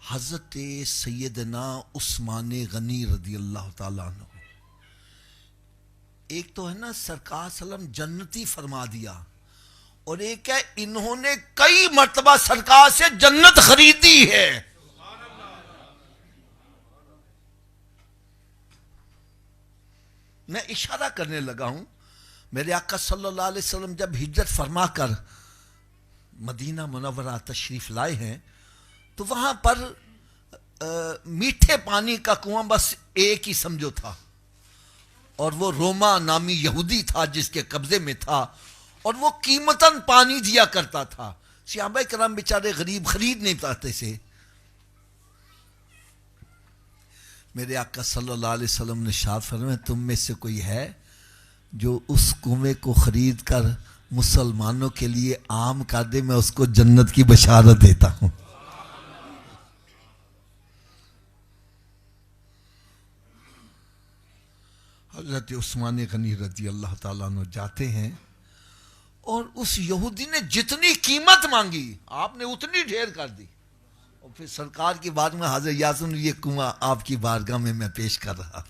حضرت سیدنا عثمان غنی رضی اللہ تعالیٰ عنہ، ایک تو ہے نا سرکار صلی اللہ علیہ وسلم جنتی فرما دیا، اور ایک ہے انہوں نے کئی مرتبہ سرکار سے جنت خریدی ہے۔ میں اشارہ کرنے لگا ہوں، میرے آقا صلی اللہ علیہ وسلم جب ہجرت فرما کر مدینہ منورہ تشریف لائے ہیں تو وہاں پر میٹھے پانی کا کنواں بس ایک ہی سمجھو تھا، اور وہ روما نامی یہودی تھا جس کے قبضے میں تھا، اور وہ قیمتاً پانی دیا کرتا تھا۔ صحابہ کرام بیچارے غریب خرید نہیں پاتے سے۔ میرے آقا صلی اللہ علیہ وسلم نے ارشاد فرمایا، تم میں سے کوئی ہے جو اس کنویں کو خرید کر مسلمانوں کے لیے عام کر دے، میں اس کو جنت کی بشارت دیتا ہوں۔ حضرت عثمان غنی رضی اللہ تعالیٰ عنہ جاتے ہیں، اور اس یہودی نے جتنی قیمت مانگی آپ نے اتنی ڈھیر کر دی، اور پھر سرکار کی بات میں حاضر یاسن یہ کنواں آپ کی بارگاہ میں پیش کر رہا۔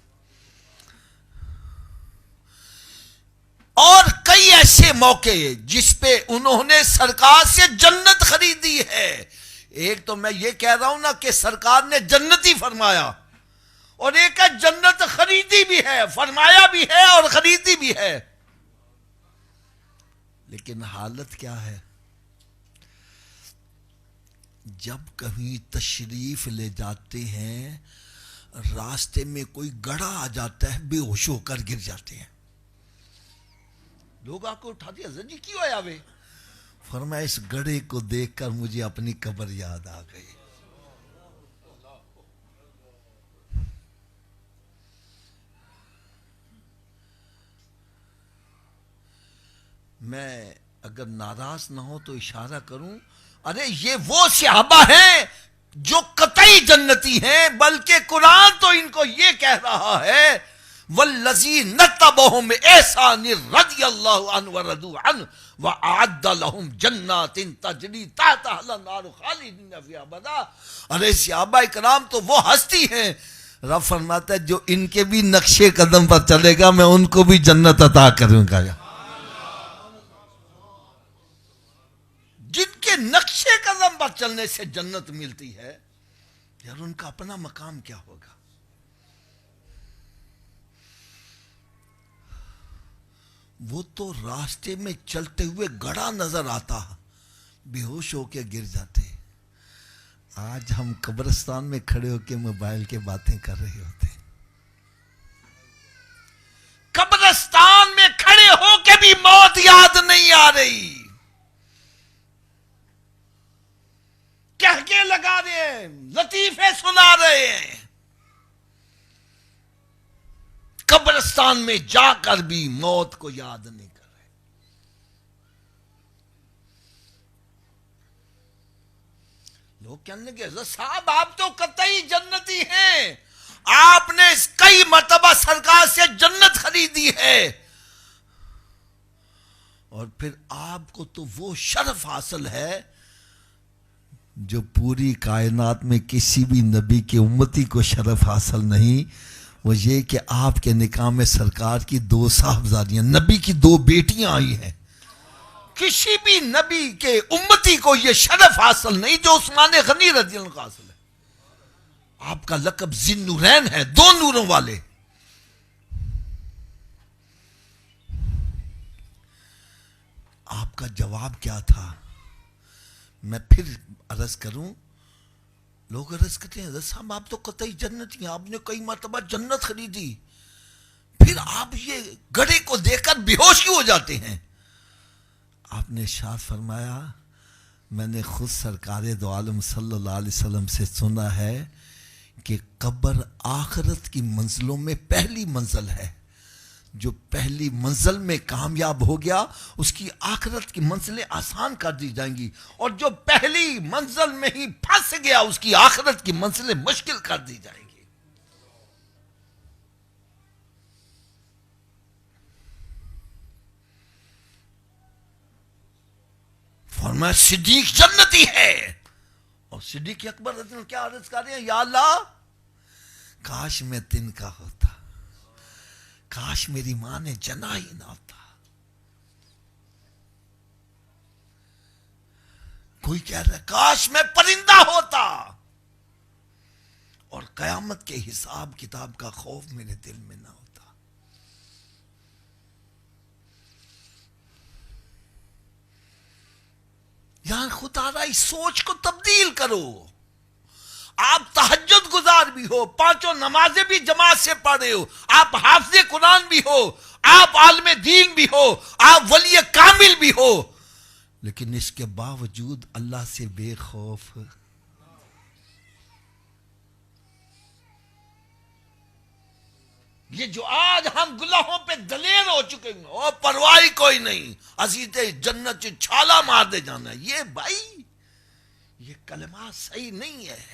اور کئی ایسے موقع جس پہ انہوں نے سرکار سے جنت خریدی ہے۔ ایک تو میں یہ کہہ رہا ہوں نا کہ سرکار نے جنتی فرمایا، اور ایک ہے جنت خریدی بھی ہے، فرمایا بھی ہے اور خریدی بھی ہے۔ لیکن حالت کیا ہے؟ جب کہیں تشریف لے جاتے ہیں، راستے میں کوئی گڑھا آ جاتا ہے، بے ہوش ہو کر گر جاتے ہیں۔ لوگ آپ کو اٹھا دیا، حضرت جی کیوں آیا وے؟ فرمایا اس گڑھے کو دیکھ کر مجھے اپنی قبر یاد آ گئی۔ میں اگر ناراض نہ ہو تو اشارہ کروں، ارے یہ وہ صحابہ ہیں جو قطعی جنتی ہیں، بلکہ قرآن تو ان کو یہ کہہ رہا ہے وَالَّذِينَ نَتَّبَعُهُمْ بِإِحْسَانٍ رَضِيَ اللَّهُ عَنْهُمْ وَرَضُوا عَنْهُ وَأَعَدَّ لَهُمْ جَنَّاتٍ تَجْرِي تَحْتَهَا الْأَنْهَارُ خَالِدِينَ فِيهَا أَبَدًا۔ ارے صحابہ کرام تو وہ ہستی ہیں، رب فرماتا ہے جو ان کے بھی نقشے قدم پر چلے گا میں ان کو بھی جنت عطا کروں گا۔ جن کے نقشے قدم پر چلنے سے جنت ملتی ہے، یار ان کا اپنا مقام کیا ہوگا؟ وہ تو راستے میں چلتے ہوئے گڑھا نظر آتا، بے ہوش ہو کے گر جاتے۔ آج ہم قبرستان میں کھڑے ہو کے موبائل کے باتیں کر رہے ہوتے، قبرستان میں کھڑے ہو کے بھی موت یاد نہیں آ رہی، کہہ کے لگا رہے ہیں، لطیفے سنا رہے ہیں، قبرستان میں جا کر بھی موت کو یاد نہیں کر رہے۔ لوگ کہنے لگے حضرت صاحب آپ تو قطعی جنتی ہیں، آپ نے کئی مرتبہ سرکار سے جنت خریدی ہے، اور پھر آپ کو تو وہ شرف حاصل ہے جو پوری کائنات میں کسی بھی نبی کے امتی کو شرف حاصل نہیں، وہ یہ کہ آپ کے نکاح میں سرکار کی 2 صاحبزادیاں، نبی کی 2 بیٹیاں آئی ہیں۔ کسی بھی نبی کے امتی کو یہ شرف حاصل نہیں جو عثمان غنی رضی اللہ عنہ کو حاصل ہے۔ آپ کا لقب ذی النورین ہے، 2 نوروں والے۔ آپ کا جواب کیا تھا؟ میں پھر عرض کروں، لوگ عرض کرتے ہیں حضرت صاحب آپ تو قطعی جنتی ہیں، آپ نے کئی مرتبہ جنت خریدی، پھر آپ یہ گڑھے کو دیکھ کر بے ہوش کیوں ہو جاتے ہیں؟ آپ نے ارشاد فرمایا میں نے خود سرکار دو عالم صلی اللہ علیہ وسلم سے سنا ہے کہ قبر آخرت کی منزلوں میں پہلی منزل ہے، جو پہلی منزل میں کامیاب ہو گیا اس کی آخرت کی منزلیں آسان کر دی جائیں گی، اور جو پہلی منزل میں ہی پھنس گیا اس کی آخرت کی منزلیں مشکل کر دی جائیں گی۔ فرمایا صدیق جنتی ہے، اور صدیق اکبر رضی اللہ عنہ کیا عرض کر رہے ہیں، یا اللہ کاش میں تن کا ہوتا، کاش میری ماں نے جنا ہی نہ ہوتا. کوئی کہہ رہا ہے کاش میں پرندہ ہوتا، اور قیامت کے حساب کتاب کا خوف میرے دل میں نہ ہوتا. یہاں خدا رہا اس سوچ کو تبدیل کرو. آپ تہجد گزار بھی ہو، پانچوں نمازیں بھی جماعت سے پڑھ رہے ہو، آپ حافظ قرآن بھی ہو، آپ عالم دین بھی ہو، آپ ولی کامل بھی ہو، لیکن اس کے باوجود اللہ سے بے خوف. یہ جو آج ہم گناہوں پہ دلیر ہو چکے ہیں، اور پرواہ کوئی نہیں، عزیز جنت چھالا مار دے جانا، یہ بھائی یہ کلمہ صحیح نہیں ہے.